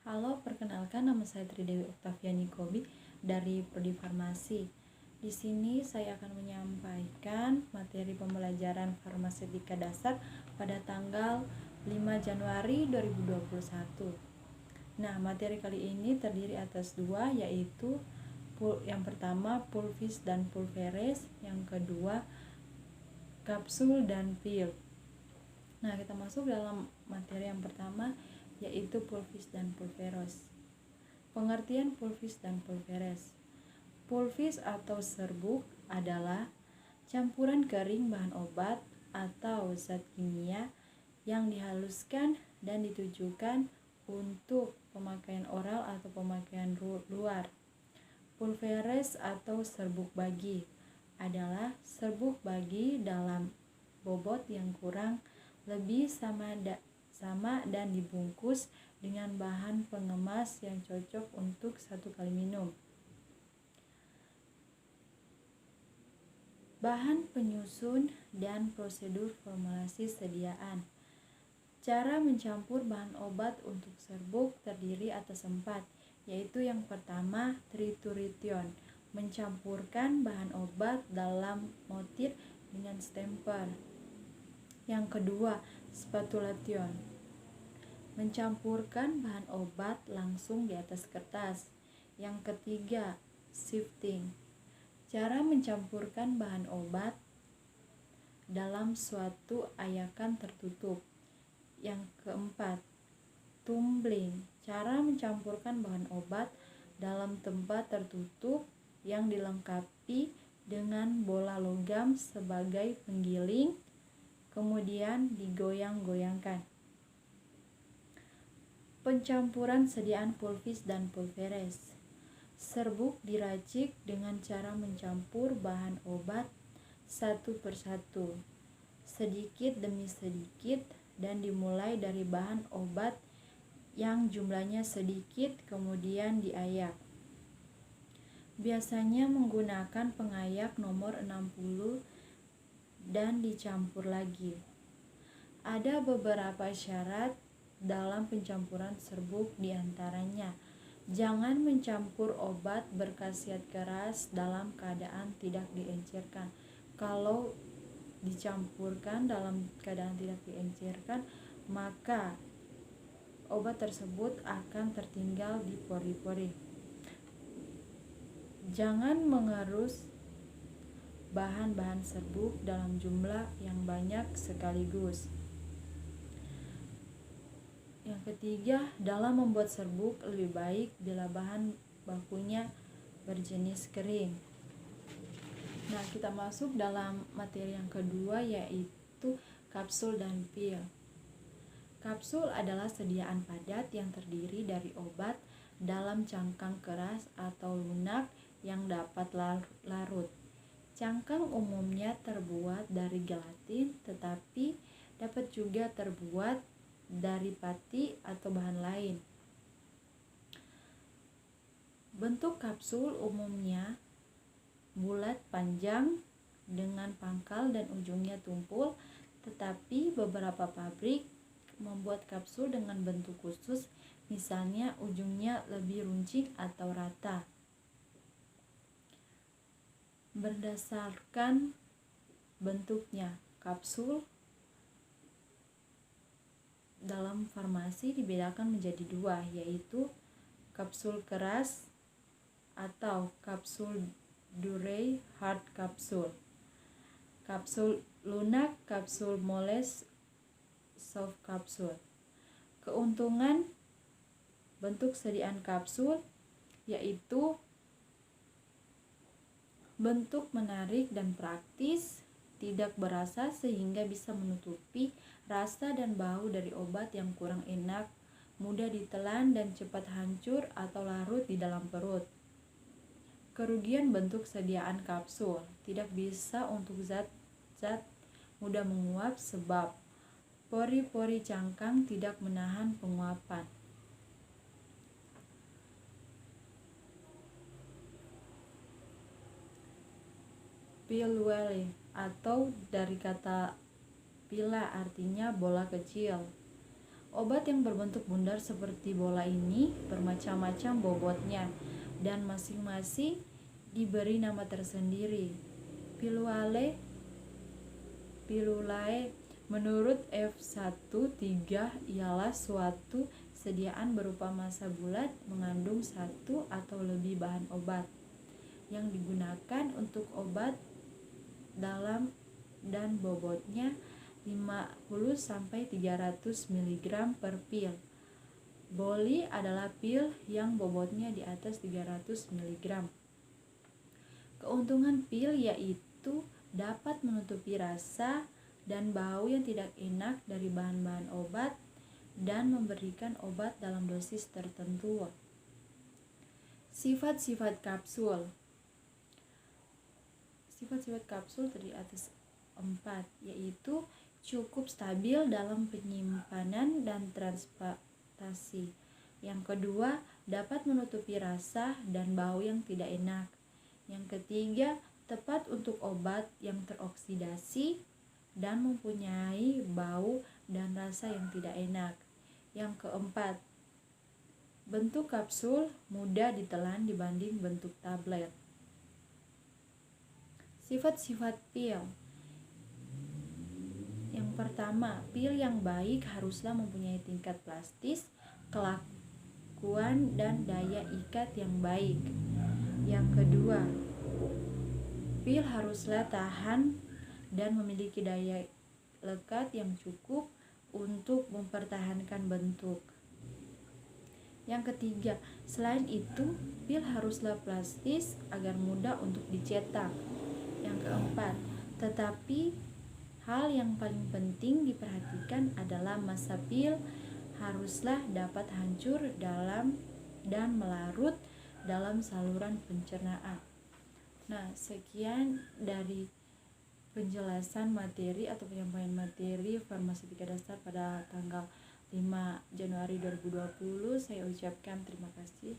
Halo, perkenalkan nama saya Tridewi Oktaviani Kobi dari Prodi Farmasi. Di sini saya akan menyampaikan materi pembelajaran farmasetika dasar pada tanggal 5 Januari 2021. Nah, materi kali ini terdiri atas dua, yaitu yang pertama pulvis dan pulveres, yang kedua kapsul dan pil. Nah, kita masuk dalam materi yang pertama, yaitu pulvis dan pulveres. Pengertian pulvis dan pulveres. Pulvis atau serbuk adalah campuran kering bahan obat atau zat kimia yang dihaluskan dan ditujukan untuk pemakaian oral atau pemakaian luar. Pulveres atau serbuk bagi adalah serbuk bagi dalam bobot yang kurang lebih sama dan dibungkus dengan bahan pengemas yang cocok untuk 1 kali minum. Bahan penyusun dan prosedur formulasi sediaan. Cara mencampur bahan obat untuk serbuk terdiri atas 4, yaitu yang pertama trituration, mencampurkan bahan obat dalam motir dengan stemper. Yang kedua spatulation, mencampurkan bahan obat langsung di atas kertas. Yang ketiga sifting, cara mencampurkan bahan obat dalam suatu ayakan tertutup. Yang keempat tumbling, cara mencampurkan bahan obat dalam tempat tertutup yang dilengkapi dengan bola logam sebagai penggiling, kemudian digoyang-goyangkan. Pencampuran sediaan pulvis dan pulveres. Serbuk diracik dengan cara mencampur bahan obat satu persatu, sedikit demi sedikit, dan dimulai dari bahan obat yang jumlahnya sedikit, kemudian diayak. Biasanya menggunakan pengayak nomor 60 dan dicampur lagi. Ada beberapa syarat dalam pencampuran serbuk, diantaranya jangan mencampur obat berkhasiat keras dalam keadaan tidak diencerkan. Kalau dicampurkan dalam keadaan tidak diencerkan, maka obat tersebut akan tertinggal di pori-pori. Jangan mengerus bahan-bahan serbuk dalam jumlah yang banyak sekaligus. Yang ketiga, dalam membuat serbuk lebih baik bila bahan bakunya berjenis kering. Nah, kita masuk dalam materi yang kedua, yaitu kapsul dan pil. Kapsul adalah sediaan padat yang terdiri dari obat dalam cangkang keras atau lunak yang dapat larut. Cangkang umumnya terbuat dari gelatin, tetapi dapat juga terbuat dari pati atau bahan lain. Bentuk kapsul umumnya bulat panjang dengan pangkal dan ujungnya tumpul, tetapi beberapa pabrik membuat kapsul dengan bentuk khusus, misalnya ujungnya lebih runcing atau rata. Berdasarkan bentuknya, kapsul dalam farmasi dibedakan menjadi dua, yaitu kapsul keras atau kapsul Durex hard capsule, kapsul lunak, kapsul moles soft capsule. Keuntungan bentuk sediaan kapsul yaitu bentuk menarik dan praktis, tidak berasa sehingga bisa menutupi rasa dan bau dari obat yang kurang enak, mudah ditelan dan cepat hancur atau larut di dalam perut. Kerugian bentuk sediaan kapsul, tidak bisa untuk zat-zat mudah menguap sebab pori-pori cangkang tidak menahan penguapan. Pill well, atau dari kata pila artinya bola kecil. Obat yang berbentuk bundar seperti bola ini bermacam-macam bobotnya dan masing-masing diberi nama tersendiri. Pilulae menurut F13 ialah suatu sediaan berupa massa bulat mengandung satu atau lebih bahan obat yang digunakan untuk obat dalam dan bobotnya 50-300 mg per pil. Boli adalah pil yang bobotnya di atas 300 mg. Keuntungan pil yaitu dapat menutupi rasa dan bau yang tidak enak dari bahan-bahan obat dan memberikan obat dalam dosis tertentu. Sifat-sifat kapsul. Sifat-sifat kapsul terdiri atas 4, yaitu cukup stabil dalam penyimpanan dan transportasi. Yang kedua, dapat menutupi rasa dan bau yang tidak enak. Yang ketiga, tepat untuk obat yang teroksidasi dan mempunyai bau dan rasa yang tidak enak. Yang keempat, bentuk kapsul mudah ditelan dibanding bentuk tablet. Sifat-sifat pil. Yang pertama, pil yang baik haruslah mempunyai tingkat plastis, kelakuan, dan daya ikat yang baik. Yang kedua, pil haruslah tahan dan memiliki daya lekat yang cukup untuk mempertahankan bentuk. Yang ketiga, selain itu, pil haruslah plastis agar mudah untuk dicetak. Yang keempat, tetapi hal yang paling penting diperhatikan adalah massa pil haruslah dapat hancur dalam dan melarut dalam saluran pencernaan. Nah, sekian dari penjelasan materi atau penyampaian materi farmasetika dasar pada tanggal 5 Januari 2020. Saya ucapkan terima kasih.